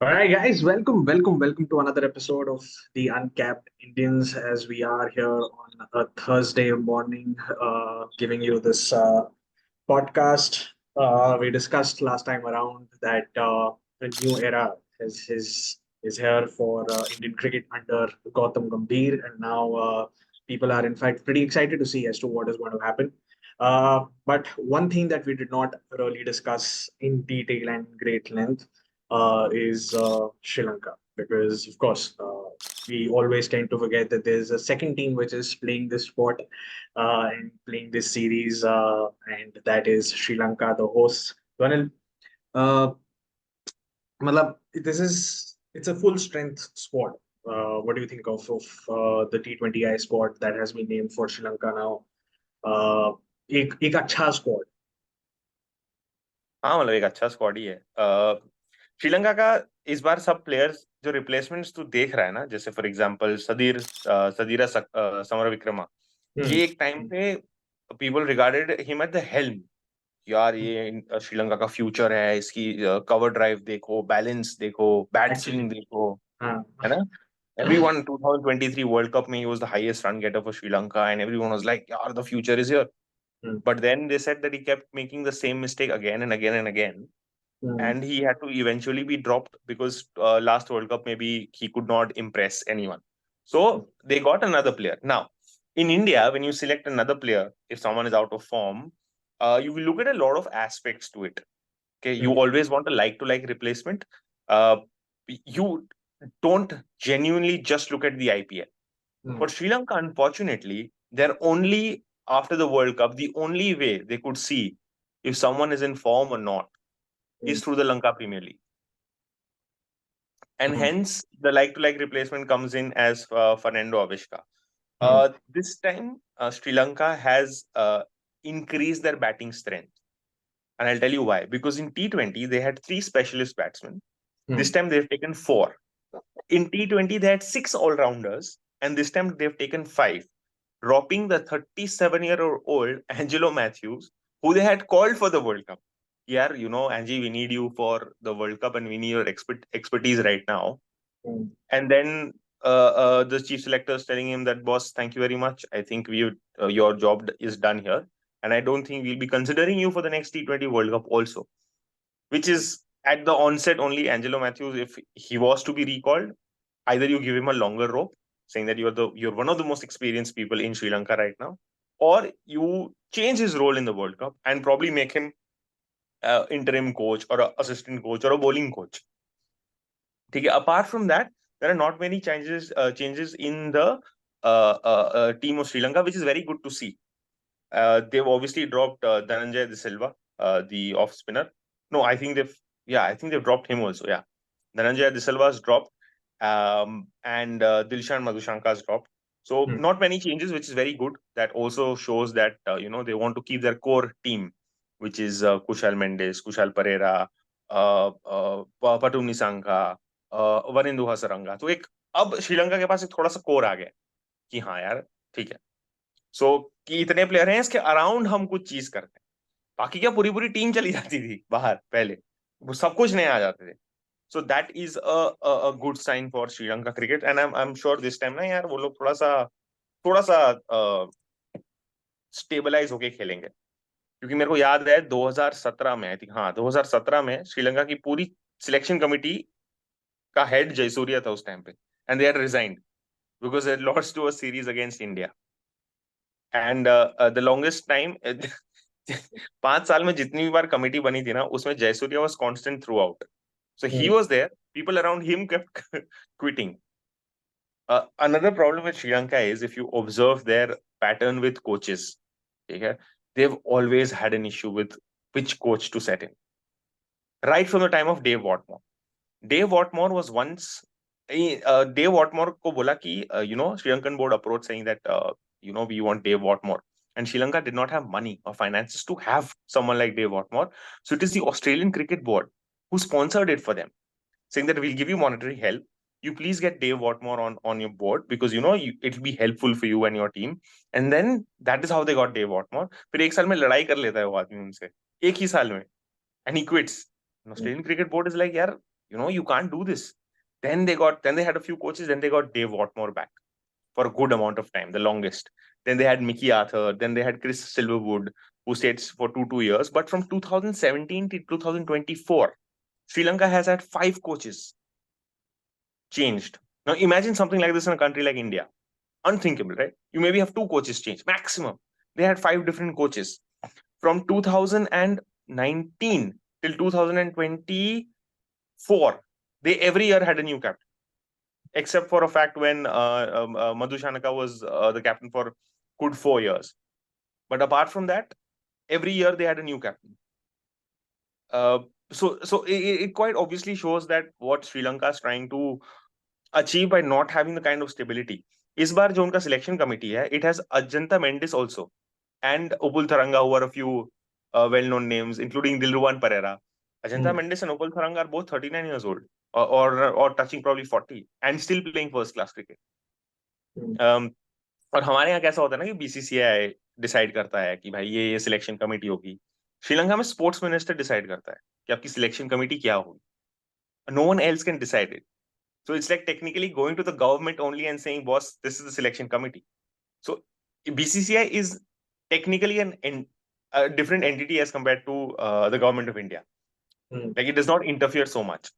All right, guys, welcome to another episode of the Uncapped Indians. As we are here on a Thursday morning, giving you this podcast. We discussed last time around that a new era is here for Indian cricket under Gautam Gambhir, and now people are in fact pretty excited to see as to what is going to happen. But one thing that we did not really discuss in detail and great length is Sri Lanka, because of course we always tend to forget that there's a second team which is playing this sport and playing this series, and that is Sri Lanka, the hosts. Donald, uh, matlab, it's a full strength squad. What do you think of the T20I squad that has been named for Sri Lanka now? एक अच्छा squad. हाँ मतलब एक अच्छा squad ही है। श्रीलंका का इस बार सब प्लेयर्स जो रिप्लेसमेंट्स तू देख रहा है ना, जैसे फॉर एग्जांपल सदीरा समरविक्रमा, ये एक टाइम पे people regarded him at the helm. यार ये श्रीलंका का फ्यूचर है, इसकी कवर ड्राइव देखो, बैलेंस देखो, बैट Actually, स्विंग देखो, हाँ. है ना। Everyone 2023 World Cup में he was the highest run getter for Sri Lanka and everyone was like, यार the future is here. But then they said that he kept making the same mistake again and again and again. And he had to eventually be dropped because last World Cup maybe he could not impress anyone. So they got another player. Now, in India, when you select another player, if someone is out of form, you will look at a lot of aspects to it. Okay, you always want a like-to-like replacement. You don't genuinely just look at the IPL. For Sri Lanka, unfortunately, they're only after the World Cup, the only way they could see if someone is in form or not is through the Lanka Premier League. And hence the like-to-like replacement comes in as Fernando Avishka. This time, Sri Lanka has increased their batting strength. And I'll tell you why. Because in T20, they had 3 specialist batsmen. This time they've taken 4. In T20, they had 6 all-rounders. And this time they've taken 5, dropping the 37-year-old Angelo Matthews, who they had called for the World Cup. Yeah, you know, Angie, we need you for the World Cup and we need your expertise right now. And then the chief selector is telling him that, boss, thank you very much. I think your job is done here. And I don't think we'll be considering you for the next T20 World Cup also, which is at the onset only Angelo Matthews, if he was to be recalled, either you give him a longer rope, saying that you're one of the most experienced people in Sri Lanka right now, or you change his role in the World Cup and probably make him interim coach or a assistant coach or a bowling coach. Okay. Apart from that, there are not many changes in the team of Sri Lanka, which is very good to see. They've obviously dropped Dhananjay De Silva, the off spinner. No, I think they've dropped him also. Yeah, Dhananjay De Silva's dropped, and Dilshan Madhushanka's dropped. So not many changes, which is very good. That also shows that they want to keep their core team, which is Kushal Mendes, Kushal Pereira, Patum Nisangka, Wanindu Hasaranga. तो एक अब श्रीलंका के पास एक थोड़ा सा core आ गया कि हाँ यार ठीक है, सो कि इतने प्लेयर हैं, इसके अराउंड हम कुछ चीज करते हैं। बाकी क्या पूरी पूरी टीम चली जाती थी बाहर पहले, वो सब कुछ नए आ जाते थे। So that is a good sign for Sri Lanka cricket and I am sure this time ना यार वो लोग थोड़ा सा स्टेबलाइज होके खेलेंगे। क्योंकि मेरे को याद है 2017 में, आई थिंक, हाँ 2017 में श्रीलंका की पूरी सिलेक्शन कमिटी का हेड जयसूर्या था उस टाइम पे, and they had resigned because they lost to a series against India. And the longest time 5 साल में जितनी भी बार कमिटी बनी थी ना, उसमें Jayasuriya was constant throughout. So he was there, people around him kept quitting. Another problem with Sri Lanka is if you observe their pattern with coaches, okay, they've always had an issue with which coach to set in. Right from the time of Dave Watmore. Dave Watmore was once Dave Watmore को बोला कि Sri Lankan board approach saying that we want Dave Watmore, and Sri Lanka did not have money or finances to have someone like Dave Watmore. So it is the Australian Cricket Board who sponsored it for them, saying that we'll give you monetary help. You please get Dave Watmore on your board because it'll be helpful for you and your team. And then that is how they got Dave Watmore. फिर एक साल में लड़ाई कर लेता है वो आदमी उनसे, एक ही साल में, and he quits. And Australian Cricket Board is like, यार you can't do this. Then they had a few coaches. Then they got Dave Watmore back for a good amount of time, the longest. Then they had Mickey Arthur. Then they had Chris Silverwood, who stayed for two years. But from 2017 to 2024, Sri Lanka has had 5 coaches changed. Now imagine something like this in a country like India. Unthinkable, right? You maybe have 2 coaches change maximum. They had 5 different coaches from 2019 till 2024. They every year had a new captain, except for a fact when Madhu Shanaka was the captain for good 4 years. But apart from that, every year they had a new captain. So it quite obviously shows that what Sri Lanka is trying to achieve by not having the kind of stability. इस बार जो उनका selection committee है, it has Ajanta Mendes also and Upul Tharanga, who are a few well-known names, including Dilruwan Pereira. Ajanta Mendes and Upul Tharanga are both 39 years old or touching probably 40 and still playing first-class cricket. और हमारे यहाँ कैसा होता है ना कि BCCI decide करता है कि भाई ये सिलेक्शन कमेटी होगी. श्रीलंका में स्पोर्ट्स मिनिस्टर डिसाइड करता है कि आपकी सिलेक्शन कमेटी क्या होगी. No one else can decide it. So it's like technically going to the government only and saying, boss, this is the selection committee. So BCCI is technically a different entity as compared to the government of India. Like it does not interfere so much.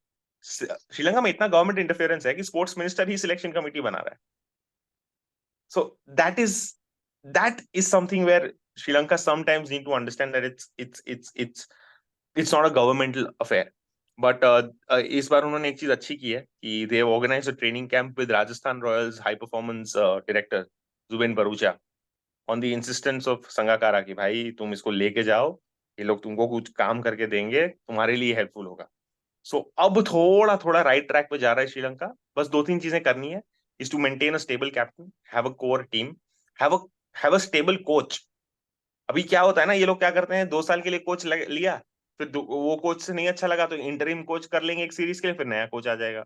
Sri Lanka में इतना government interference है कि sports minister ही selection committee बना रहा है. So that is something where Sri Lanka sometimes need to understand that it's not a governmental affair. But इस बार उन्होंने एक चीज अच्छी की है कि they have organized a training camp with Rajasthan Royals high performance director Zubin Barucha on the insistence of Sangakkara कि भाई तुम इसको लेके जाओ, ये लोग तुमको कुछ काम करके देंगे, तुम्हारे लिए हेल्पफुल होगा. So अब थोड़ा थोड़ा राइट ट्रैक पे जा रहा है श्रीलंका. बस 2-3 चीजें करनी है. Is to maintain a stable captain, have a core team, have a stable coach. अभी क्या होता है ना, ये लोग क्या करते हैं, 2 साल के लिए कोच लिया, फिर वो कोच से नहीं अच्छा लगा तो इंटरिम कोच कर लेंगे एक सीरीज के लिए, फिर नया कोच आ जाएगा.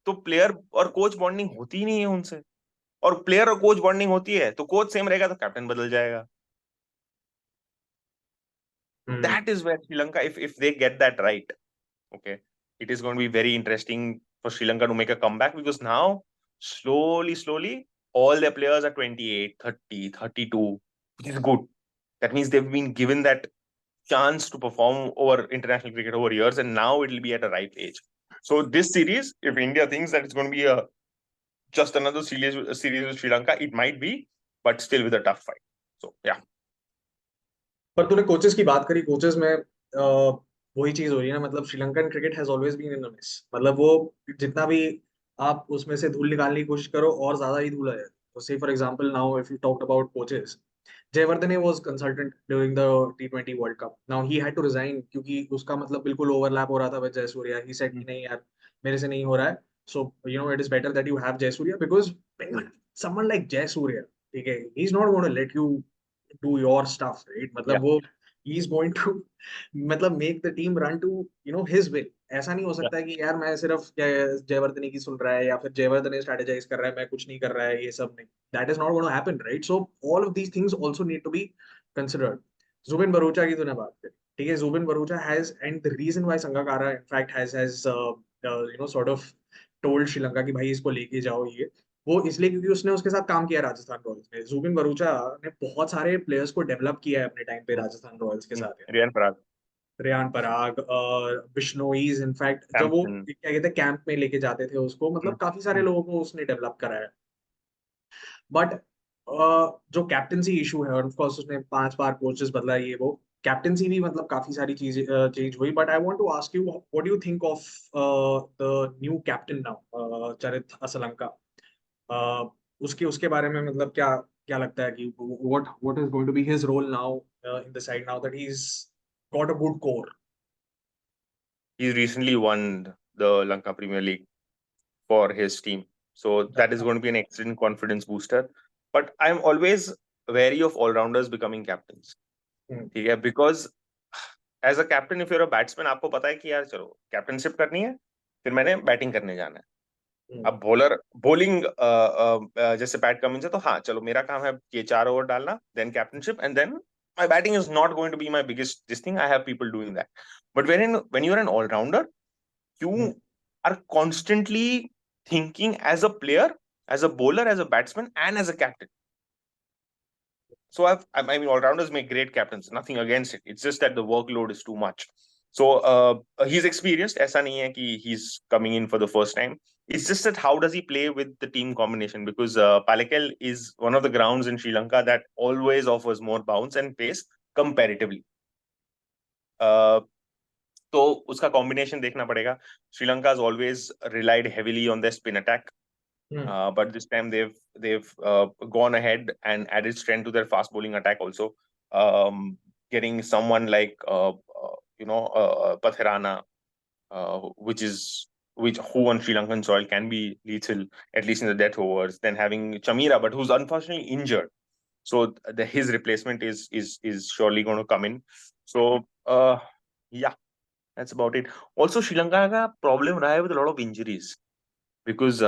तो प्लेयर और कोच बॉन्डिंग होती ही नहीं है उनसे. और प्लेयर और कोच बॉन्डिंग होती है तो कोच सेम रहेगा तो कैप्टन बदल जाएगा. That is where Sri Lanka, if they get that right, okay, it is going to be very interesting for Sri Lanka to make a comeback, because now slowly all their players are 28, 30, 32, which is good. That means they've been given that chance to perform over international cricket over years, and now it will be at a ripe age. So this series, if India thinks that it's going to be just another series with Sri Lanka, it might be, but still with a tough fight. So yeah. पर तूने coaches की बात करी. Coaches में वही चीज हो रही है ना, मतलब Sri Lankan cricket has always been in a mess. मतलब वो जितना भी आप उसमें से धूल निकालने की कोशिश करो और ज्यादा ही धूल आ जाती है. तो say for example now if you talk about coaches, Jayawardene was consultant during the T20 world cup. Now he had to resign क्योंकि उसका मतलब बिल्कुल ओवरलैप हो रहा था विद जयसूर्या. ही सेड कि नहीं यार, मेरे से नहीं हो रहा है. So you know it is better that you have Jayasuriya, because someone like Jayasuriya, ठीक है, he is not going to let you do your stuff, right? मतलब वो he is going to मतलब make the team run to his way. ऐसा नहीं हो सकता है कि यार मैं सिर्फ जयवर्धने की सुन रहा है या फिर जयवर्धने स्ट्रेटेजाइज कर रहा है, मैं कुछ नहीं कर रहा है, ये सब नहीं. That is not going to happen, right? So all of these things also need to be considered. Zubin Barucha की तूने बात करी, ठीक है. Zubin Barucha has, and the reason why Sangakkara in fact has sort of told Sri Lanka कि भाई इसको लेके जाओ, ये वो इसलिए क्योंकि उसने उसके साथ काम किया राजस्थान रॉयल्स में. जुबिन भरूचा ने बहुत सारे प्लेयर्स को डेवलप किया है अपने टाइम पे राजस्थान रॉयल्स के साथ. रियान पराग, बिश्नोईज, इनफैक्ट जब वो क्या कहते हैं कैंप में लेके जाते थे उसको, मतलब काफी सारे लोगों को उसने डेवलप करा है. बट जो कैप्टनसी इशू है, और ऑफ कोर्स उसने 5 बार कोचेस बदला, ये वो कैप्टनसी भी मतलब काफी सारी चीजें चेंज हुई. But I want to ask you, what do you think of the new captain now, Charith Asalanka? उसके उसके बारे में मतलब क्या क्या लगता है कि what is going to be his role now in the side, now that he's got a good core? He recently won the Lanka Premier League for his team, so that is going to be an excellent confidence booster. But I'm always wary of all-rounders becoming captains. ठीक है, because as a captain, if you're a batsman, आपको पता है कि यार चलो captainship करनी है, फिर मैंने बैटिंग करने जाना है. अब बॉलिंग जैसे पैट कमिंस है तो हाँ चलो मेरा काम है ये 4 ओवर डालना, then captaincy, and then my batting is not going to be my biggest this thing. I have people doing that. But when you're an all-rounder, you are constantly thinking as a player, as a bowler, as a batsman, and as a captain. So I mean, all-rounders make great captains. Nothing against it. It's just that the workload is too much. So he's experienced. ऐसा नहीं है कि he's coming in for the first time. It's just that how does he play with the team combination? Because Palakkal is one of the grounds in Sri Lanka that always offers more bounce and pace comparatively. तो उसका combination देखना पड़ेगा. Sri Lanka has always relied heavily on their spin attack. But this time they've gone ahead and added strength to their fast bowling attack also. Getting someone like Pathirana, who on Sri Lankan soil can be lethal, at least in the death overs. Then having Chamira, but who's unfortunately injured. So his replacement is surely going to come in. So yeah, that's about it. Also, Sri Lanka had a problem with a lot of injuries. Because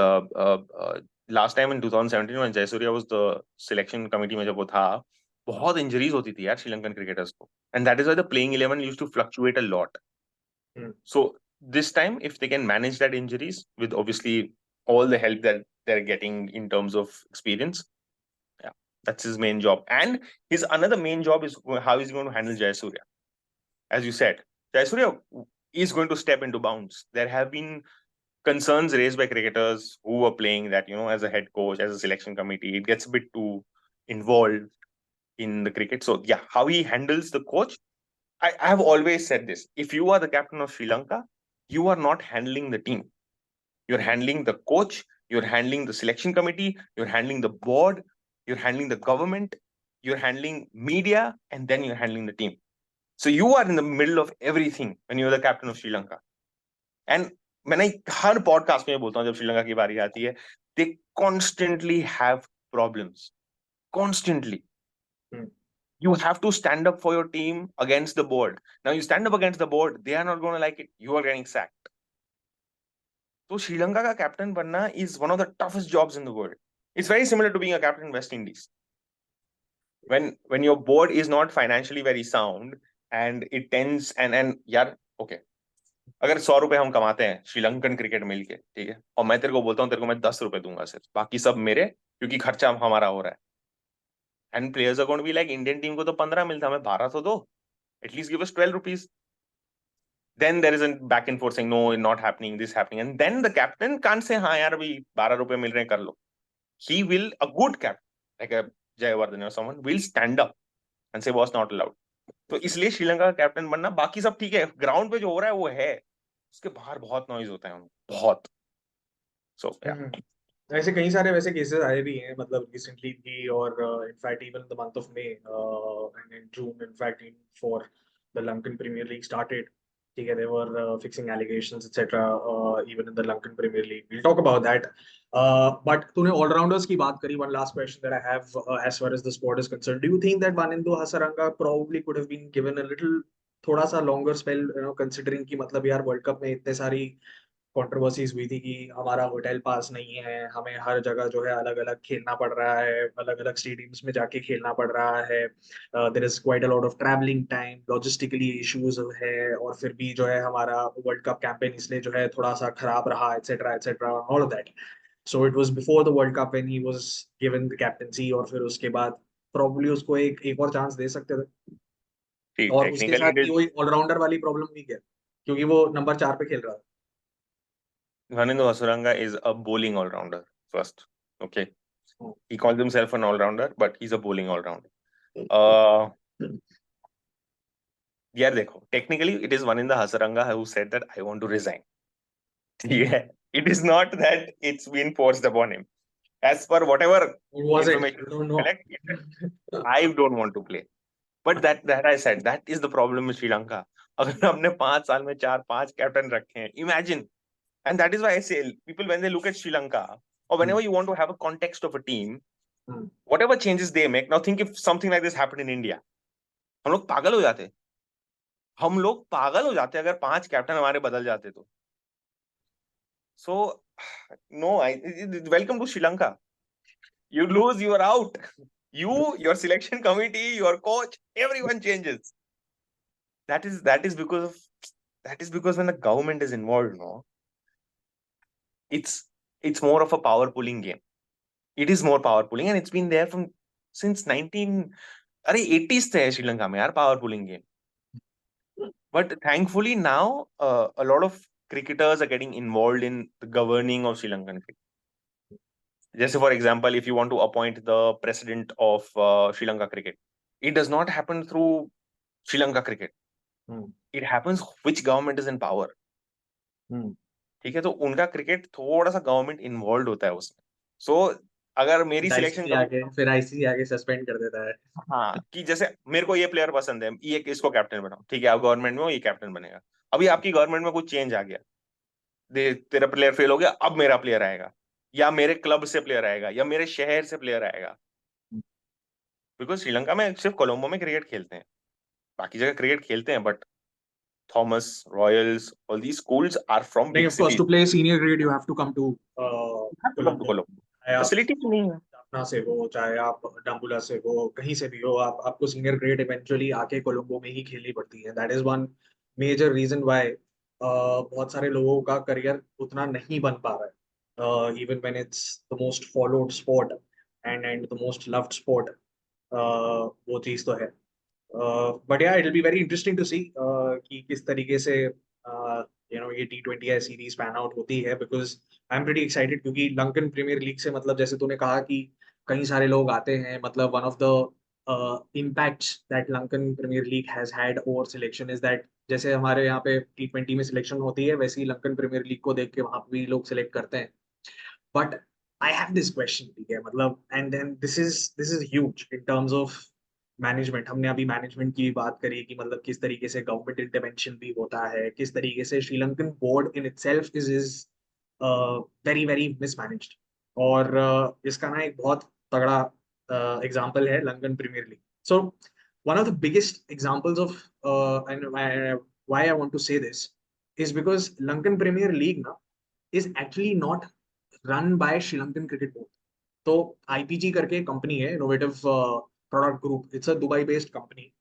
last time in 2017 when Jayasuriya was the selection committee में जब वो था, बहुत injuries होती थी यार Sri Lankan cricketers को, and that is why the playing 11 used to fluctuate a lot. So this time, if they can manage that injuries with obviously all the help that they're getting in terms of experience, yeah, that's his main job. And his another main job is how he's going to handle Jayasuriya. As you said, Jayasuriya is going to step into bounds. There have been concerns raised by cricketers who were playing that, as a head coach, as a selection committee, it gets a bit too involved in the cricket. So yeah, how he handles the coach. I have always said this. If you are the captain of Sri Lanka, you are not handling the team. You're handling the coach, you're handling the selection committee, you're handling the board, you're handling the government, you're handling media, and then you're handling the team. So you are in the middle of everything when you're the captain of Sri Lanka. And मैंने हर podcast में बोलता हूँ जब श्रीलंका की बारी आती है, they constantly have problems. Constantly. You have to stand up for your team against the board. Now you stand up against the board, they are not going to like it. You are getting sacked. So Sri Lanka का captain बनना is one of the toughest jobs in the world. It's very similar to being a captain in West Indies. When your board is not financially very sound and it tends and यार okay, अगर 100 रुपए हम कमाते हैं Sri Lankan cricket मिल के, ठीक है, और मैं तेरे को बोलता हूँ तेरे को मैं 10 रुपए दूंगा सिर्फ, बाकी सब मेरे, क्योंकि खर्चा हमारा हो रहा है. And players are going to be like Indian team को तो 15 मिलता, हमें 12 तो दो, at least give us 12 rupees. Then there is a back and forth saying no, not happening, this happening, and then the captain can't say हाँ यार अभी 12 रुपए मिल रहे हैं कर लो. He will, a good captain like a Jayawardene or someone will stand up and say was not allowed. तो इसलिए श्रीलंका का कैप्टन बनना, बाकी सब ठीक है, ग्राउंड पे जो हो रहा है वो है, उसके बाहर बहुत नॉइज होता है, बहुत. So yeah. ऐसे कई सारे वैसे केसेस आए भी हैं, मतलब रिसेंटली भी, और in fact even the month of May and in June, in fact for the Lankan premiere League started, ठीक है, they were fixing allegations etc. Even in the Lankan Premier League, we'll talk about that. But तूने allrounders की बात करी. One last question that I have as far as the sport is concerned, do you think that Wanindu Hasaranga probably could have been given a little, थोड़ा सा longer spell, considering कि मतलब यार world cup में इतने सारी controversies हुई थी कि हमारा होटल पास नहीं है, हमें हर जगह जो है अलग अलग खेलना पड़ रहा है, अलग अलग स्टेडियम्स में जाके खेलना पड़ रहा है, there is quite a lot of travelling time, logistically issues है, और फिर भी जो है हमारा वर्ल्ड कप कैंपेन इसलिए जो है थोड़ा सा खराब रहा, etcetera etcetera, all of that. So it was before the world cup when he was given the captaincy, और फिर उसके बाद प्रॉब्ली उसको एक और चांस दे सकते थे. और उसके साथ ही वही ऑलराउंडर वाली प्रॉब्लम भी क्या, क्योंकि वो नंबर 4 पे खेल रहा था. Wanindu Hasaranga is a bowling all-rounder first. Okay. He calls himself an all-rounder, but he's a bowling all-rounder. Yeah, देखो, technically it is Wanindu Hasaranga who said that I want to resign. Yeah. It is not that it's been forced upon him. As per whatever information collect, I don't want to play. But that I said, that is the problem with Sri Lanka. अगर हमने 5 साल में 4-5 captain रखे हैं, imagine. And that is why I say, people, when they look at Sri Lanka, or whenever you want to have a context of a team, whatever changes they make, now think if something like this happened in India, हम लोग पागल हो जाते. हम लोग पागल हो जाते अगर 5 कैप्टन हमारे बदल जाते तो. So, no, welcome to Sri Lanka. You lose, you are out. Your selection committee, your coach, everyone changes. That is because of That is because when the government is involved, no, it's more of a power pulling game. It is more power pulling, and it's been there from since 80s से है श्रीलंका में यार power pulling game. But thankfully now a lot of cricketers are getting involved in the governing of Sri Lankan cricket. Just for example, if you want to appoint the president of Sri Lanka cricket, it does not happen through Sri Lanka cricket. It happens which government is in power. ठीक है, तो उनका cricket थोड़ा सा government involve होता है उसमें. सो अगर मेरी सिलेक्शन फिर आईसीसी आके सस्पेंड कर देता है. हाँ, कि जैसे मेरे को ये प्लेयर पसंद है, ये इसको कैप्टन बनाओ, ठीक है, आप गवर्नमेंट में हो, ये कैप्टन बनेगा. अभी आपकी गवर्नमेंट में कुछ चेंज आ गया, तेरा प्लेयर फेल हो गया, अब मेरा प्लेयर आएगा, या मेरे क्लब से प्लेयर आएगा, या मेरे शहर से प्लेयर आएगा. बिकॉज श्रीलंका में सिर्फ कोलंबो में क्रिकेट खेलते हैं, बाकी जगह क्रिकेट खेलते हैं, but Thomas, Royals, all these schools are from big Of course, cities. to play senior grade, you have to come to Colombo. Facility नहीं है. अपना से हो, चाहे आप डम्बुला से हो, कहीं से भी हो, आपको सीनियर ग्रेड इवेंचुअली आके कोलंबो में ही खेलनी पड़ती है. That is one major reason why बहुत सारे लोगों का करियर उतना नहीं बन पा रहा है, even when it's the most followed sport and the most loved sport. वो चीज तो है. But yeah it will be very interesting to see कि किस तरीके से ये T20 सीरीज पैन आउट होती है, because I am pretty excited, क्योंकि लंकन प्रीमियर लीग से मतलब जैसे तूने कहा कि कई सारे लोग आते हैं, मतलब one of the impacts that Lankan premiere League has had over selection is that जैसे हमारे यहाँ पे T20 में सिलेक्शन होती है, वैसे ही लंकन प्रीमियर लीग को देख के वहां पे भी लोग सिलेक्ट करते हैं. But I have this question, ठीक है, मतलब and then this is huge in terms of management. हमने अभी मैनेजमेंट की बात करी कि मतलब किस तरीके से गवर्नमेंट इंटरवेंशन भी होता है, किस तरीके से Sri Lankan board in itself is very very mismanaged. और इसका ना एक बहुत तगड़ा एग्जांपल है Lankan premiere league. So one of the biggest examples of and why I want to say this is because Lankan Premier League na is actually not run by Sri Lankan Cricket Board. तो IPG करके company है, innovative product group. It's a Dubai based company.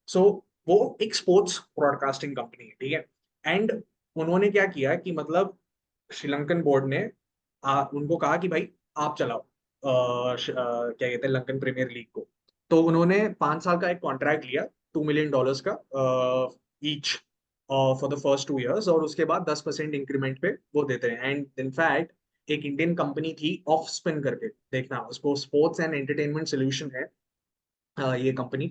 So वो एक sports broadcasting company है, ठीक है. And उन्होंने क्या किया कि मतलब श्रीलंकन बोर्ड ने उनको कहा कि भाई आप चलाओ क्या कहते हैं लंकन प्रीमियर लीग को. तो उन्होंने 5 साल का एक कॉन्ट्रैक्ट लिया, $2 million का each for the first 2 years, और उसके बाद 10% इंक्रीमेंट पे वो देते हैं. एंड इनफैक्ट एक इंडियन कंपनी थी ऑफ स्पिन करके, देखना उसको, स्पोर्ट्स एंड एंटरटेनमेंट सोल्यूशन है ये कंपनी.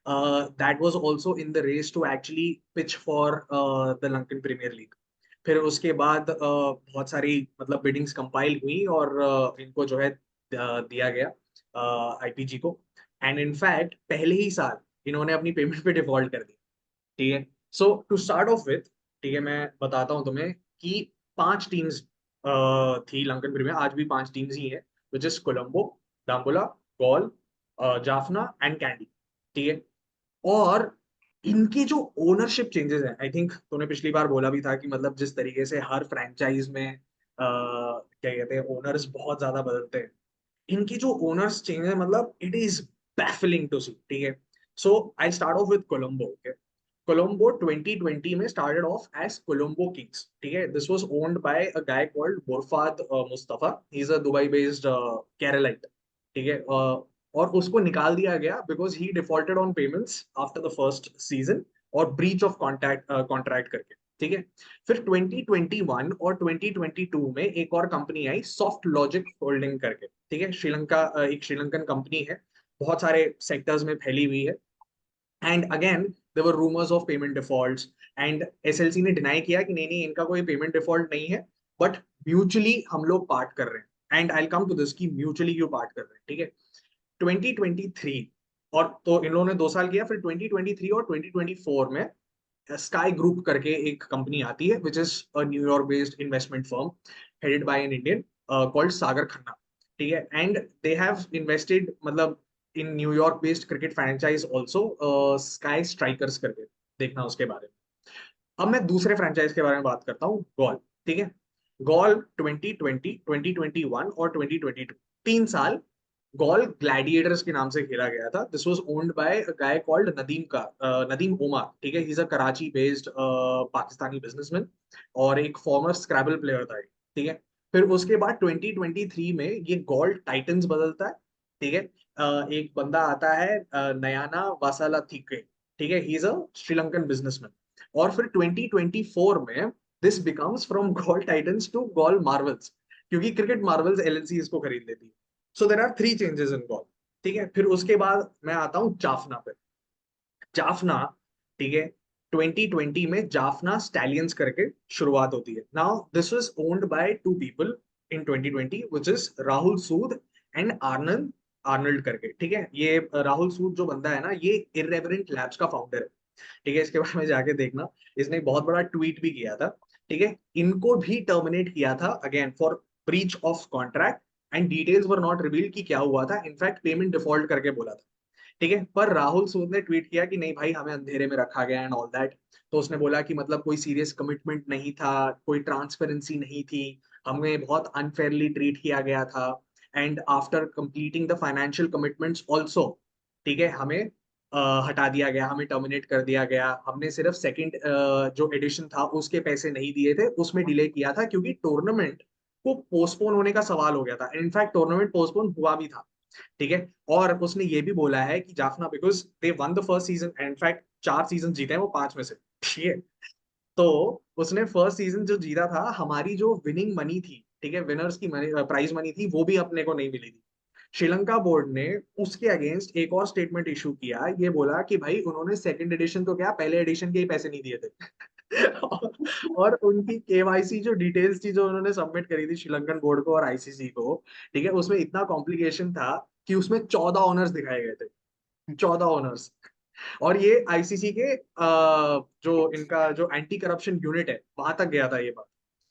That was also in the race to actually pitch for the Lankan premiere League. फिर उसके बाद बहुत सारी मतलब बिडिंग्स कंपाइल हुई और इनको जो है दिया गया आईपीजी को. एंड इनफैक्ट पहले ही साल इन्होंने अपनी पेमेंट पे डिफॉल्ट कर दी, ठीक है. सो टू स्टार्ट ऑफ विथ, ठीक है, मैं बताता हूँ तुम्हें कि 5 टीम्स थी लंकन प्रीमियर, आज भी 5 टीम्स ही है, which is Colombo, Dambulla, Galle, Jaffna and Kandy, ठीक है. और इनके जो ओनरशिप चेंजेस हैं, आई थिंक तूने पिछली बार बोला भी था कि मतलब जिस तरीके से हर फ्रेंचाइज में क्या कहते हैं ओनर्स बहुत ज्यादा बदलते हैं, इनकी जो ओनर्स चेंज है मतलब it is baffling to see, ठीक है. So I start off with Colombo. Okay, Colombo 2020 में started off as Colombo kings, ठीक है. This was owned by a guy called Borfad Mustafa. He is a Dubai based Keralite, ठीक है. और उसको निकाल दिया गया because he defaulted on payments after the first season और ब्रीच ऑफ कॉन्ट्रैक्ट करके, ठीक है. फिर 2021 और 2022 में एक और कंपनी आई, सॉफ्ट लॉजिक होल्डिंग करके, ठीक है. श्रीलंका एक श्रीलंकन कंपनी है, बहुत सारे सेक्टर्स में फैली हुई है. And again there were rumours of payment defaults, and SLC ने डिनाई किया कि नहीं नहीं इनका कोई पेमेंट डिफॉल्ट नहीं है, बट म्यूचुअली हम लोग पार्ट कर रहे हैं. And I will come to this कि म्यूचुअली क्यों पार्ट कर रहे हैं, ठीक है. 2023 और तो इन लोगों ने 2 साल किया. फिर 2023 और 2024 में स्काई ग्रुप करके एक कंपनी आती है, which is a New York based investment firm headed by an Indian called Sagar Khanna, ठीक है. एंड दे हैव इन्वेस्टेड मतलब in New York based cricket franchise also, sky strikers करके, देखना उसके बारे में. अब मैं दूसरे फ्रेंचाइज के बारे में बात करता हूँ, गॉल, ठीक है. गॉल 2020, 2021 और 2022 3 साल गॉल ग्लैडिएटर्स के नाम से खेला गया था। This was owned by a guy called Nadeem Omar, ठीक है। He is a Karachi based Pakistani businessman और एक फॉर्मर स्क्रैबल प्लेयर था, ठीक है। फिर उसके बाद 2023 में ये गॉल टाइटंस बदलता है, ठीक है। एक बंदा आता है नयाना वासाला थिके, ठीक है। He is a Sri Lankan businessman. और फिर 2024 में this becomes from Galle titans to Galle marvels, क्योंकि क्रिकेट मार्वल्स एलएलसी इसको खरीद लेती है। So there are three changes in Galle, ठीक है। फिर उसके बाद मैं आता हूँ जाफना पे। जाफना, ठीक है, 2020 में जाफना स्टैलियंस करके शुरुआत होती है। Now this was owned by two people in 2020 which is Rahul Sood and Anand Arnold करके, ठीक है। ये राहुल सूद जो बंदा है ना, ये इररेवरेंट लैब्स का फाउंडर है, ठीक है। इसके बारे में जाके देखना, इसने एक बहुत बड़ा ट्वीट भी किया था, ठीक है। इनको भी टर्मिनेट किया था again for breach of contract and details were not reveal कि क्या हुआ था। इनफैक्ट पेमेंट डिफॉल्ट करके बोला था, ठीक है। पर राहुल सूद ने ट्वीट किया कि नहीं भाई, हमें अंधेरे में रखा गया एंड ऑल दैट। तो उसने बोला कि मतलब कोई सीरियस कमिटमेंट नहीं था, कोई ट्रांसपेरेंसी नहीं थी, हमें बहुत अनफेयरली ट्रीट किया गया था। And after completing the financial commitments also, ठीक है, हमें हटा दिया गया, हमें टर्मिनेट कर दिया गया। हमने सिर्फ सेकंड जो एडिशन था उसके पैसे नहीं दिए थे, उसमें डिले किया था क्योंकि टूर्नामेंट को पोस्टपोन होने का सवाल हो गया था। इनफैक्ट टूर्नामेंट पोस्टपोन हुआ भी था, ठीक है। और उसने ये भी बोला है कि Jaffna, because they one the first season, in fact 4 season जीते हैं वो 5 में से, ठीक है। तो उसने फर्स्ट सीजन जो जीता था, हमारी जो विनिंग मनी थी, ठीक है, विनर्स की मनी, प्राइज मनी थी, वो भी अपने को नहीं मिली थी। श्रीलंका बोर्ड ने उसके अगेंस्ट एक और स्टेटमेंट इशू किया, ये बोला कि भाई उन्होंने सेकंड एडिशन तो क्या, पहले एडिशन के ही पैसे नहीं दिए थे। और उनकी केवाईसी जो डिटेल्स थी जो उन्होंने सबमिट करी थी श्रीलंकन बोर्ड को और आईसीसी को, ठीक है, उसमें इतना कॉम्प्लिकेशन था कि उसमें 14 ओनर्स दिखाए गए थे, 14 ओनर्स। और ये आईसीसी के जो इनका जो एंटी करप्शन यूनिट है वहां तक गया था ये बात,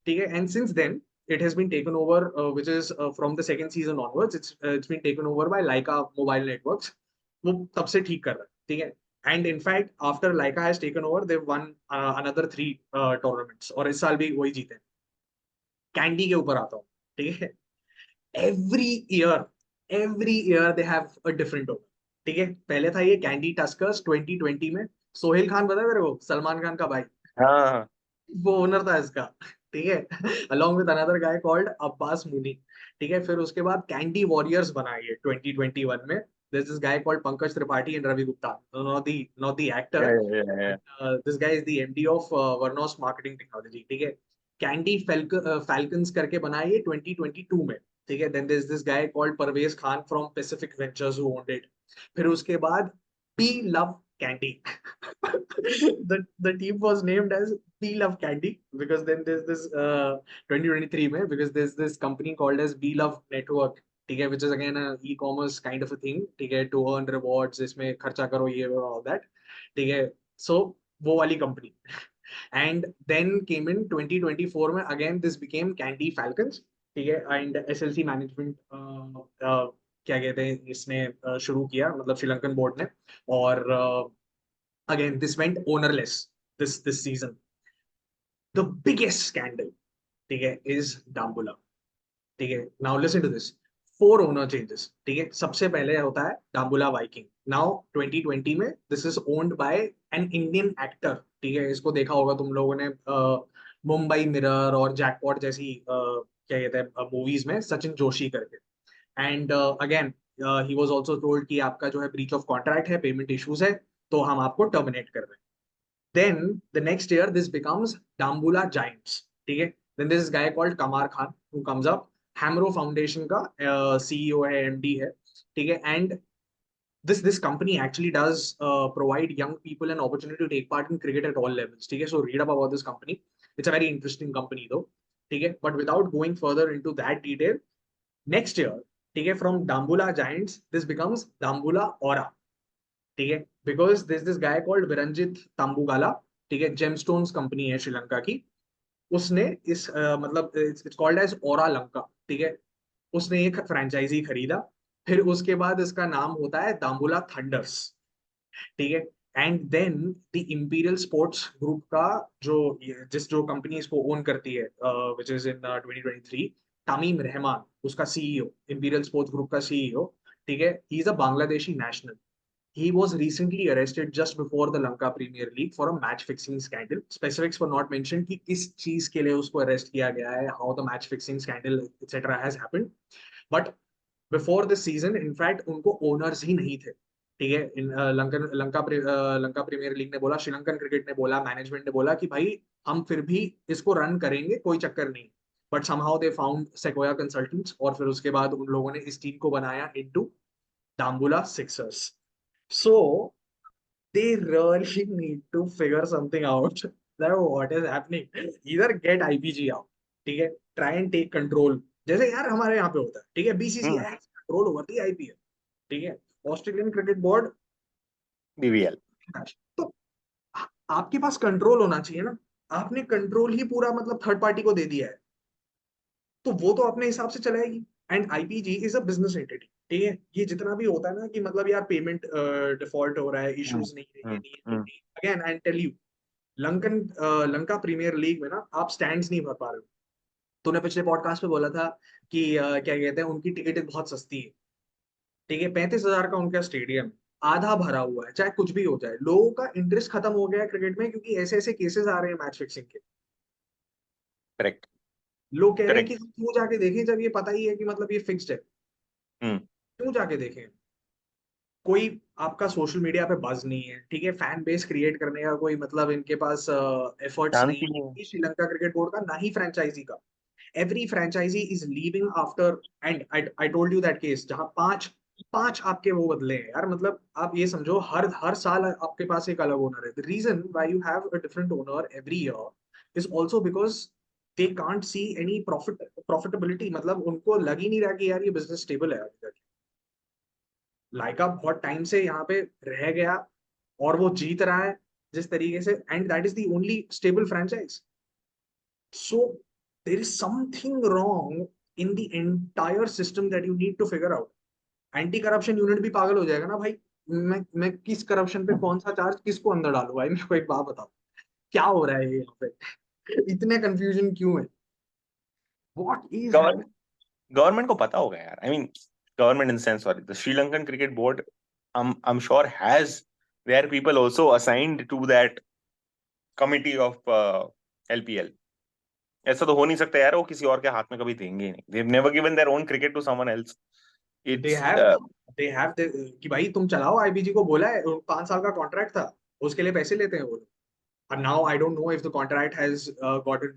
ठीक है। And since then it has been taken over, which is from the second season onwards, it's been taken over by Laika Mobile Networks। वो तब से ठीक कर रहा है, ठीक है। And in fact after Laika has taken over, they've won another 3 tournaments और इस साल भी वही जीते हैं। कैंडी के ऊपर आता हूँ, ठीक है। Every year, every year they have a different owner, ठीक है। पहले था ये कैंडी टस्कर्स 2020 में, सोहेल खान पता है मेरे को, सलमान खान का भाई, हाँ। वो ओनर था इसका, ठीक है। Along with another guy called Abbas Muni, ठीक है। फिर उसके बाद कैंडी वॉरियर्स बनाई है 2021 में। This is guy called Pankaj Tripathi and Ravi Gupta, not the actor. Yeah. This guy is the MD of Vernos marketing technology, ठीक है। कैंडी फैल्कन्स करके बनाई है 2022 में, ठीक है। Then this guy called Parvez Khan from Pacific Ventures who owned it. फिर उसके बाद P Love Kandy. the team was named as P Love Candy because then there's this 2023 में, because there's this company called as B Love Network, ठीक है, which is again a e-commerce kind of a thing, ठीक है, to earn rewards, इसमें खर्चा करो ये और all that, ठीक है। So वो वाली company. and then came in 2024 में again this became Candy Falcons, ठीक है। and SLC management क्या कहते हैं इसने शुरू किया, मतलब श्रीलंकन बोर्ड ने। और again this went ownerless this season। the biggest scandal, ठीक है, is Dambula, ठीक है। Now listen to this, 4 owner changes, ठीक है। सबसे पहले होता है डाम्बुला वाइकिंग। नाउ 2020 में this is owned by an Indian actor, ठीक है। इसको देखा होगा तुम लोगों ने मुंबई मिरर और जैकपॉट जैसी क्या कहते हैं मूवीज में, सचिन जोशी करके। And again he was also told कि आपका जो है ब्रीच ऑफ कॉन्ट्रैक्ट है, पेमेंट इश्यूज है, तो हम आपको टर्मिनेट कर रहे हैं। Then the next year this becomes Dambula Giants, ठीक है। Then this guy called Kamar Khan who comes up, Hamro Foundation का CEO है, MD है, ठीक है। And this company actually does provide young people an opportunity to take part in cricket at all levels, ठीक है। So read up about this company, it's a very interesting company though, ठीक है। But without going further into that detail, next year, ठीक है, from Dambula Giants this becomes Dambula Aura, ठीक है। Because this guy called विरंजित तांबुगाला, ठीक है, gemstones company है श्रीलंका की। उसने इस मतलब इट्स कॉल्ड एज ओरा लंका, ठीक है। उसने एक फ्रेंचाइजी खरीदा। फिर उसके बाद इसका नाम होता है दाम्बुला थंडर्स, ठीक है। And then the Imperial Sports Group का जो जो कंपनी इसको ओन करती है, which is in 2023, Tamim Rahman उसका सीईओ, इंपीरियल स्पोर्ट्स ग्रुप का सीईओ, ठीक है, he is a Bangladeshi national. He was recently arrested just before the Lanka Premier League for a match fixing scandal. Specifics were not mentioned कि किस चीज के लिए उसको अरेस्ट किया गया है, how the match fixing scandal etc has happened. But before this season, in fact, उनको ओनर्स ही नहीं थे. ठीक है, लंका प्रीमियर लीग ने बोला, श्रीलंकन क्रिकेट ने बोला, मैनेजमेंट ने बोला कि भाई हम फिर भी इसको रन करेंगे, कोई चक्कर नहीं. But somehow they found Sequoia consultants, और फिर उसके बाद उन लोगों ने इस टीम को बनाया into Dambulla sixers. So they really need to figure something out that what is happening. Either get IPG out, ठीक है, try and take control, जैसे यार हमारे यहाँ पे होता है. ठीक है, BCCI has control over the IPL. ठीक है, ऑस्ट्रेलियन क्रिकेट बोर्ड, BBL. तो आपके पास कंट्रोल होना चाहिए ना. आपने कंट्रोल ही पूरा मतलब थर्ड पार्टी को दे दिया है, तो वो तो अपने हिसाब से चलाएगी. And IPG is a business entity. ठीक है, ये जितना भी होता है ना कि मतलब यार पेमेंट डिफॉल्ट हो रहा है, इश्यूज नहीं है, ये नहीं है, वो नहीं. Again I tell you, Lankan Lanka Premier League में ना आप स्टैंड्स नहीं भर पा रहे हो. तूने पिछले पॉडकास्ट में बोला था कि क्या कहते हैं, उनकी टिकट बहुत सस्ती है. ठीक है, 35,000 का उनका स्टेडियम, आधा भरा हुआ है, चाहे कुछ भी हो जाए. लोगों का इंटरेस्ट खत्म हो गया है क्रिकेट में, क्योंकि ऐसे ऐसे केसेस आ रहे हैं मैच फिक्सिंग के. करेक्ट. लोग कह रहे हैं कि करेक्ट. हम क्यों जाके देखें जब ये पता ही है कि मतलब ये फिक्स्ड है. क्यों जाके देखें. कोई आपका सोशल मीडिया पे बज नहीं है. ठीक है, फैन बेस क्रिएट करने का कोई मतलब इनके पास एफर्ट्स नहीं शांति है, नहीं. कि श्रीलंका क्रिकेट बोर्ड का, ना ही फ्रेंचाइजी का. Every franchisee is leaving after. And I told you that case जहां पांच पांच आपके वो बदले हैं यार. मतलब आप ये समझो, हर हर साल आपके पास एक अलग ओनर है. The reason why you have a different owner every year is also because they can't see any profitability. मतलब उनको लग ही नहीं रहा कि यार ये बिजनेस स्टेबल है अभी तक. लाइका बहुत टाइम से यहाँ पे रह गया, और वो जीत रहा है जिस तरीके से, and that is the only stable franchise. So there is something wrong in the entire system that you need to figure out. Anti corruption unit भी पागल हो जाएगा ना भाई. मैं किस करप्शन पे कौन सा चार्ज किसको अंदर डालू भाई, मेरे को एक बात बताओ, क्या हो रहा है ये यहाँ पे. इतने कंफ्यूजन क्यों है. What is happening. गवर्नमेंट को पता होगा यार. I mean, government in sense, sorry, the Sri Lankan cricket board, I'm sure has their people also assigned to that committee of LPL. ऐसा तो हो नहीं सकता यार, वो किसी और के हाथ में कभी देंगे ही नहीं. They've never given their own cricket to someone else. They It's have they have कि भाई तुम चलाओ, आईबीजी को बोला है, 5 साल का कॉन्ट्रैक्ट था, उसके लिए पैसे लेते हैं वो लोग. And now I don't know if the contract has gotten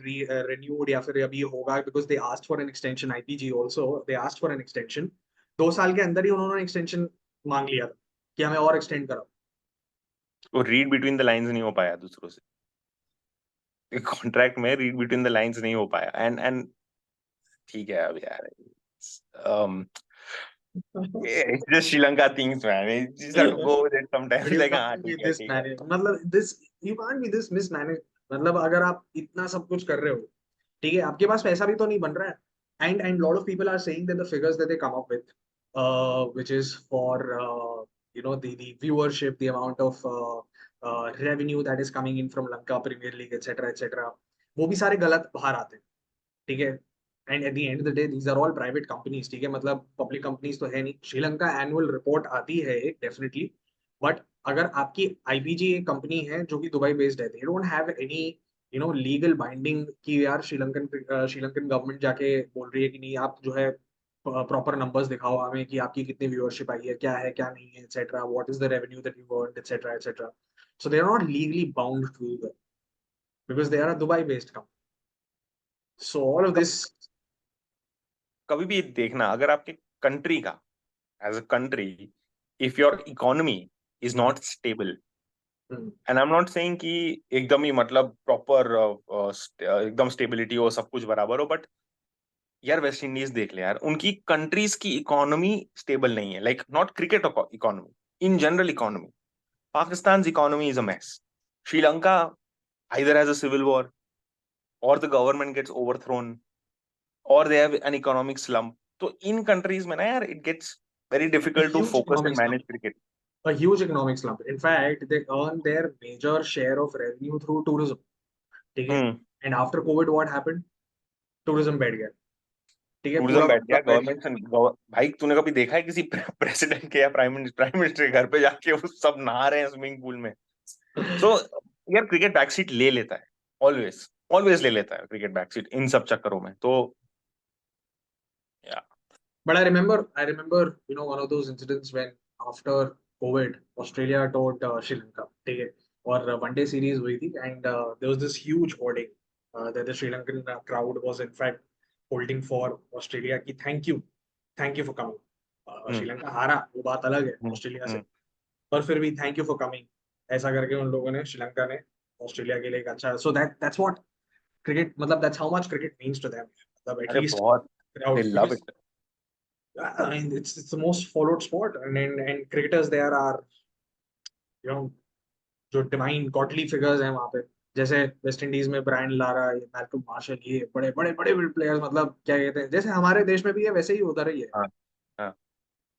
renewed या फिर अभी होगा, because they asked for an extension. IPG also they asked for an extension. 2 साल के अंदर ही उन्होंने एक्सटेंशन मांग लिया था कि हमें और एक्सटेंड कराओ. वो रीड बिटवीन द लाइंस नहीं हो पाया दूसरों से. कॉन्ट्रैक्ट में रीड बिटवीन द लाइंस नहीं हो पाया. एंड ठीक है अब यार, um, it's just Sri Lanka things, man. You just have to go with it sometimes. But you Like, हाँ can't be ठीक है, this ठीक है. managed. मतलब this you can't be this mismanaged. मतलब अगर आप इतना सब कुछ कर रहे हो, ठीक है, आपके पास पैसा भी तो नहीं बन रहा है. And lot of people are saying that the figures that they come up with, which is for the viewership, the amount of revenue that is coming in from Lanka Premier League, etc., वो भी सारे गलत बाहर आते हैं. ठीक है, and at the end of the day these are all private companies. ठीक है, मतलब पब्लिक कंपनीज तो है नहीं. श्रीलंका एनुअल रिपोर्ट आती है एक, डेफिनेटली. बट अगर आपकी आईपीजी एक कंपनी है जो कि दुबई बेस्ड है, दे don't have any legal binding कि यार श्रीलंकन गवर्नमेंट जाके बोल रही है कि नहीं, आप जो है प्रॉपर नंबर्स दिखाओ हमें कि आपकी कितनी व्यूअरशिप आई है क्या नहीं है, etcetera, what is the revenue that you earned, etcetera. So they are not legally bound to do that because they are a Dubai based company. So all of this. कभी भी देखना, अगर आपके कंट्री का, as a country, if your economy is not stable, and I am not saying कि एकदम ही मतलब proper एकदम स्टेबिलिटी हो, सब कुछ बराबर हो, बट यार वेस्ट इंडीज देख ले यार, उनकी कंट्रीज की इकोनॉमी स्टेबल नहीं है. Like not cricket economy, in general economy. Pakistan economy is a mess. Sri Lanka either has a civil war, or the government gets overthrown, or they have an economic slump. So in countries में ना यार, it gets very A difficult to huge focus and economic slump. manage cricket. A huge economic slump. In fact, they earn their major share of revenue through tourism. ठीक है, Hmm. and after COVID, what happened? Tourism बैठ गया. ठीक है, tourism पूरा बैठ गया मतलब गवर्नमेंट से। भाई तूने कभी देखा है किसी प्रेसिडेंट के या प्राइम मिनिस्टर के घर पे जाके वो सब नहा रहे हैं स्विमिंग पूल में? सो यार क्रिकेट बैकसीट ले लेता है, ऑलवेज ऑलवेज ले लेता है क्रिकेट बैकसीट इन सब चक्करों में। तो या But I remember, one of those incidents when after COVID, Australia toured Sri Lanka. ठीक है, और वनडे सीरीज हुई थी, and there was this huge hoarding that the Sri Lankan crowd was in fact holding for Australia की thank you for coming. हम्म श्रीलंका हारा, वो बात अलग है हम्म ऑस्ट्रेलिया से, हम्म पर फिर भी थैंक यू फॉर कमिंग, ऐसा करके उन लोगों ने, श्रीलंका ने ऑस्ट्रेलिया के लिए एक अच्छा, सो that's what cricket, मतलब that's how much cricket means to them, मतलब at अरे least बहुत, दे crowd, love because it. I mean, it's the most followed sport, and cricketers there are, you know, जो डिवाइन गॉडली फिगर्स हैं वहां पे, जैसे West Indies में Brian Lara, ये मैल्कम मार्शल, ये बड़े बड़े बड़े प्लेयर्स, मतलब क्या कहते हैं, जैसे हमारे देश में भी है वैसे ही उधर ही है, हाँ हाँ,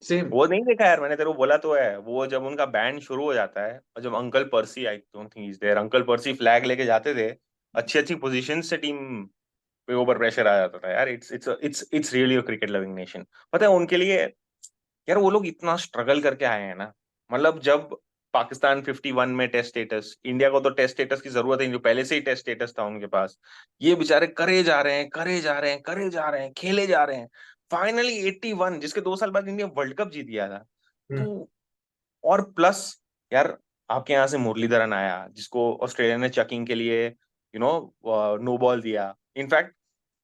सेम। वो नहीं देखा यार मैंने, तेरे को बोला तो है, वो जब उनका बैंड शुरू हो जाता है और जब uncle Percy, I don't think is there, uncle Percy flag लेके जाते थे, अच्छी अच्छी पोजीशन से टीम पे ओवर प्रेशर आ जाता था यार। It's really a cricket loving nation. पता है उनके लिए यार, वो लोग इतना स्ट्रगल करके आए हैं ना। मतलब जब पाकिस्तान 51 में टेस्ट स्टेटस, इंडिया को तो टेस्ट स्टेटस की जरूरत है, जो पहले से ही टेस्ट स्टेटस था उनके पास, ये बेचारे करे जा रहे हैं, करे जा रहे हैं, करे जा रहे हैं, खेले जा रहे हैं। फाइनली 81, जिसके 2 साल बाद इंडिया वर्ल्ड कप जीत गया था। हम्म। तो और प्लस यार, आपके यहाँ से मुरलीधरन आया जिसको ऑस्ट्रेलिया ने चकिंग के लिए नो बॉल दिया। In fact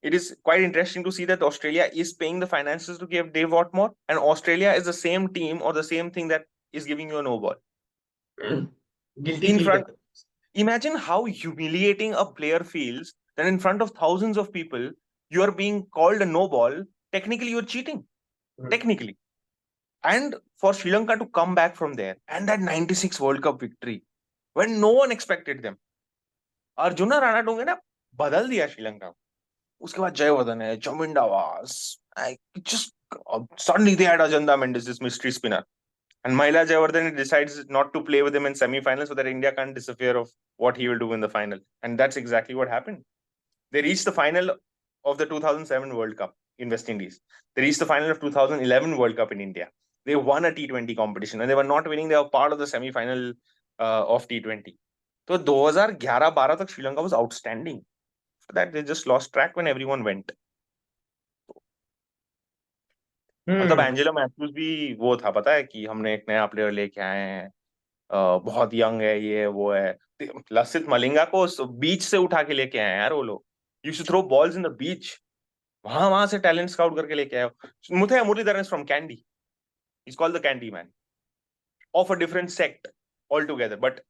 it is quite interesting to see that Australia is paying the finances to give Dave Watmore, and Australia is the same team or the same thing that is giving you a no ball guilty in feel front. करते Imagine how humiliating a player feels that in front of thousands of people you are being called a no ball. Technically, you're cheating. हैं। Technically, and for Sri Lanka to come back from there and that 96 World Cup victory when no one expected them. Arjuna Ranatunga ने बदल दिया श्रीलंका। उसके बाद जयवर्धन है, Chaminda was, I just suddenly they had Ajanta Mendes, this mystery spinner, and Mahila Jayawardene decides not to play with him in semi-finals so that India can't disappear of what he will do in the final, and that's exactly what happened. They reached the final of the 2007 World Cup in West Indies. They reached the final of 2011 World Cup in India. They won a T20 competition, and they were not winning. They were part of the semi-final of T20. So 2011-12 तक Sri Lanka was outstanding. For that they just lost track when everyone went. और तब हम्म। Angelo Mathews भी वो था, पता है कि हमने एक नया प्लेयर लेके आए हैं, बहुत यंग है, ये वो है। लसित मलिंगा को बीच से उठा के लेके आए हैं यार वो लोग। You should throw balls in the beach, वहां वहां से टैलेंट स्काउट करके लेके आए हो। Muttiah Muralitharan is from Kandy, is called the Kandy man, of a different sect altogether. But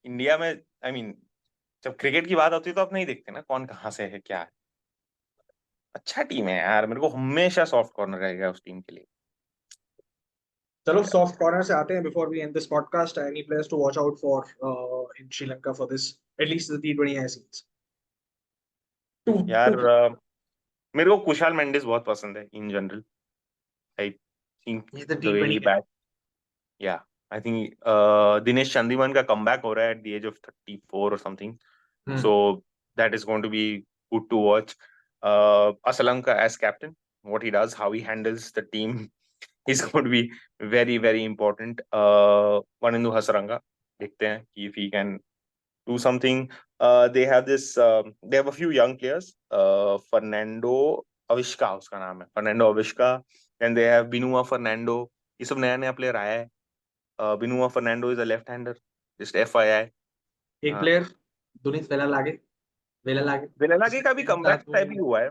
India में, आई मीन, जब क्रिकेट की बात होती है तो आप नहीं देखते ना कौन कहाँ से है क्या है। अच्छा टीम है यार, मेरे को हमेशा सॉफ्ट कॉर्नर रहेगा उस टीम के लिए। चलो सॉफ्ट कॉर्नर से आते हैं, before we end this podcast, any players to watch out for in Sri Lanka for this, at least the T20 series? टू यार टू मेरे को कुशाल मेंडिस बहुत पसंद है इन जनरल। आई थिंक ये द द वे T20 ही के। बैट, या आई थिंक दिनेश चंदीमन का कमबैक हो रहा है एट द एज ऑफ 34 और something, hmm. So that is going to be good to watch. Asalanka as captain, what he does, how he handles the team is going to be very very important. Wanindu Hasaranga, देखते हैं कि if he can do something. They have a few young players. Fernando Avishka उसका नाम है, Fernando Avishka. Then they have Binua Fernando. ये सब नया नया प्लेयर आया है। Binua Fernando is a left hander, just FYI. एक हाँ, प्लेयर, दुनित वेला लागे वेलालागे जिसने का भी इंडिया के कमबैक साथ टाइप ही वो हुआ है।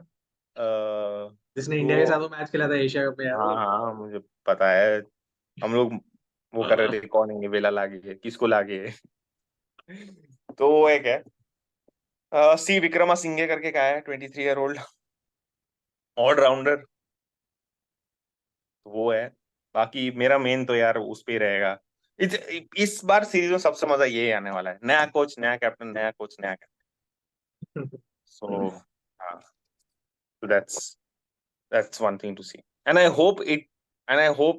जिसने इंडिया के तो साथ वो मैच खेला था एशिया कप में यार, हाँ वो। हाँ मुझे पता है। हम लोग वो कर रहे थे, कौन है ये वेला लागे, किसको लागे। तो वो एक है, सी विक्रमा सिंघे करके का है, 23 ईयर ओल्ड ऑलराउंडर, तो वो है। बाकी मेरा मेन तो यार उस पे ही रहेगा। इस इस बार सीरीज में सबसे मजा ये आने वाला है, नया कोच नया कैप्टन, नया कोच नया कैप्टन। सो हाँ, so that's one thing to see, and I hope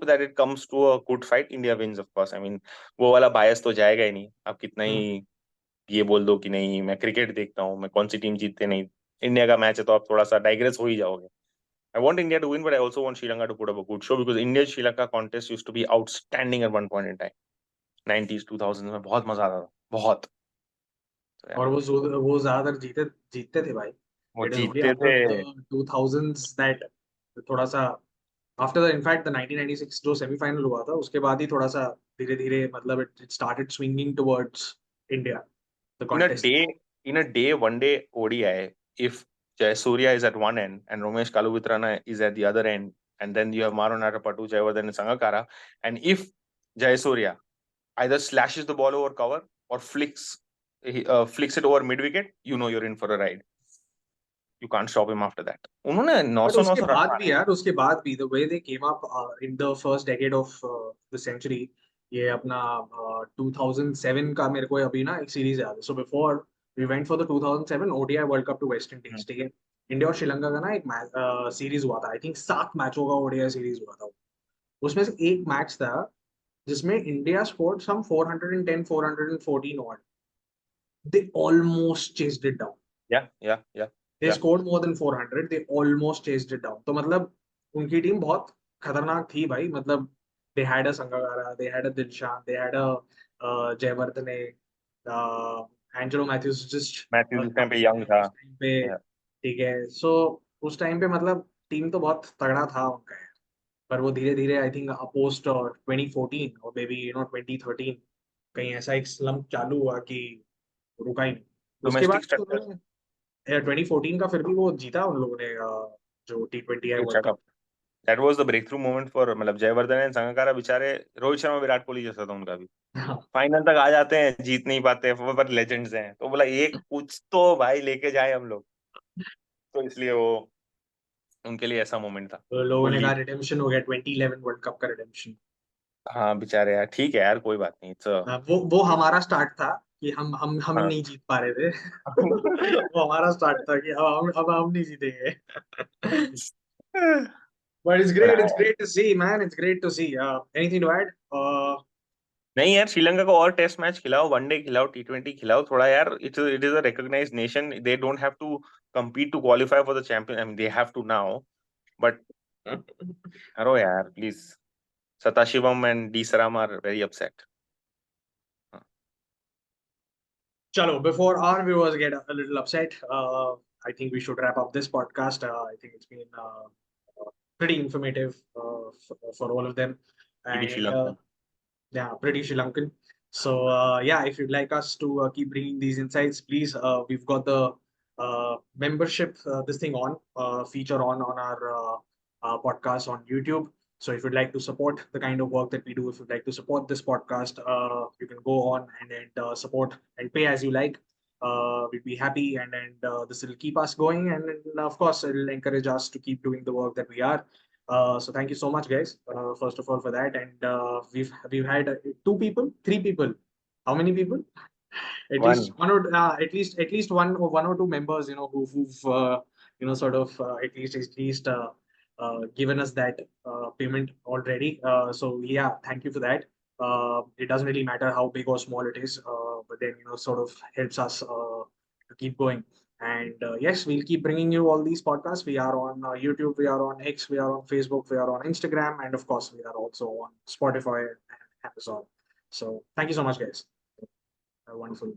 that it comes to a good fight. India wins of course, I mean, वो वाला बायस तो जाएगा ही नहीं। आप कितना ही ये बोल दो कि नहीं मैं क्रिकेट देखता हूँ, मैं कौन सी टीम जीतते नहीं, इंडिया का मैच है तो आप थोड़ा सा डाइग्रेस हो ही जाओगे। I want India to win, but I also want Sri Lanka to put up a good show because India-Sri Lanka contest used to be outstanding at one point in time. 90s, 2000s में बहुत मजा आता था, बहुत. So, yeah. और वो ज्यादातर जीतते थे भाई. वो It is only जीतते after थे. the 2000s that थोड़ा सा after the, in fact, the 1996 जो semi-final हुआ था उसके बाद ही थोड़ा सा धीरे-धीरे मतलब it started swinging towards India, the contest. In a day, one day ODI, if Jayasuriya is at one end and Romesh Kaluvitrana is at the other end, and then you have Maranatha Patu, Jayawardene and Sangakkara, and if Jayasuriya either slashes the ball over cover or flicks it over mid wicket, you know you're in for a ride. You can't stop him after that. उन्होंने 900 उसके बाद भी the way they came up in the first decade of the century, ये अपना 2007 का मेरे को अभी ना एक सीरीज याद है. So before we went for the 2007 ODI World Cup to West Indies, ठीक है. इंडिया और श्रीलंका का ना एक सीरीज हुआ था. आई थिंक 7 मैचों का ODI सीरीज हुआ था. उसमें से एक मैच था जिसमें India scored some 410 414 odd. They almost chased it down. Yeah. They scored more than 400. They almost chased it down. तो मतलब उनकी टीम बहुत खतरनाक थी भाई. मतलब they had a Sangakkara, they had a Dilshan, they had a Jayawardene, Angelo Matthews just Matthews उस time पे young था. ठीक है. So उस टाइम पे मतलब टीम तो बहुत तगड़ा था उनका. पर वो धीरे धीरे आई थिंक पोस्ट 2014 और मे बी 2013 कहीं ऐसा एक स्लम्प चालू हुआ कि रुका ही नहीं. उसके बाद 2014 का फिर भी वो जीता उन लोगों ने जो T20 है world cup. That was the breakthrough moment for मतलब जयवर्धन एंड संगकारा. बेचारे रोहित शर्मा विराट कोहली जैसा था उनका भी. फाइनल तक आ जाते हैं, जीत नहीं पाते, पर लेजेंड्स हैं. तो बोला एक कुछ तो भाई लेके जाए हम लोग. तो इसलिए वो उनके लिए ऐसा मोमेंट था. तो लोगों ने कहा रिडेम्पशन हो गया. 2011 वर्ल्ड कप का रिडेम्पशन. हाँ बेचारे यार. ठीक है यार, कोई बात नहीं. वो हमारा स्टार्ट था कि हम नहीं जीत पा रहे थे. वो हमारा स्टार्ट था कि अब हम नहीं जीतेंगे. But it's great to see, man. It's great to see. Anything to add? नहीं यार, श्रीलंका को और टेस्ट मैच खिलाओ, वनडे खिलाओ, T20 खिलाओ थोड़ा यार. It is a recognised nation. They don't have to compete to qualify for the champion. I mean, they have to now, but करो यार please. Satashivam and D Saram are very upset. Chalo, before our viewers get a little upset, I think we should wrap up this podcast. I think it's been pretty informative for all of them. Pretty Sri Lankan. Yeah, pretty Sri Lankan. So yeah, if you'd like us to keep bringing these insights, please, we've got the membership this thing on feature on our podcast on YouTube. So if you'd like to support the kind of work that we do, if you'd like to support this podcast, you can go on and support and pay as you like. We'd be happy, and this will keep us going, and of course it'll encourage us to keep doing the work that we are. So thank you so much, guys, first of all, for that. And we've had 3 people. How many people? At least one or two members, who've sort of at least given us that payment already. So yeah, thank you for that. It doesn't really matter how big or small it is, but then sort of helps us to keep going. And yes, we'll keep bringing you all these podcasts. We are on YouTube, we are on X, we are on Facebook, we are on Instagram, and of course, we are also on Spotify and Amazon. So thank you so much, guys. Wonderful.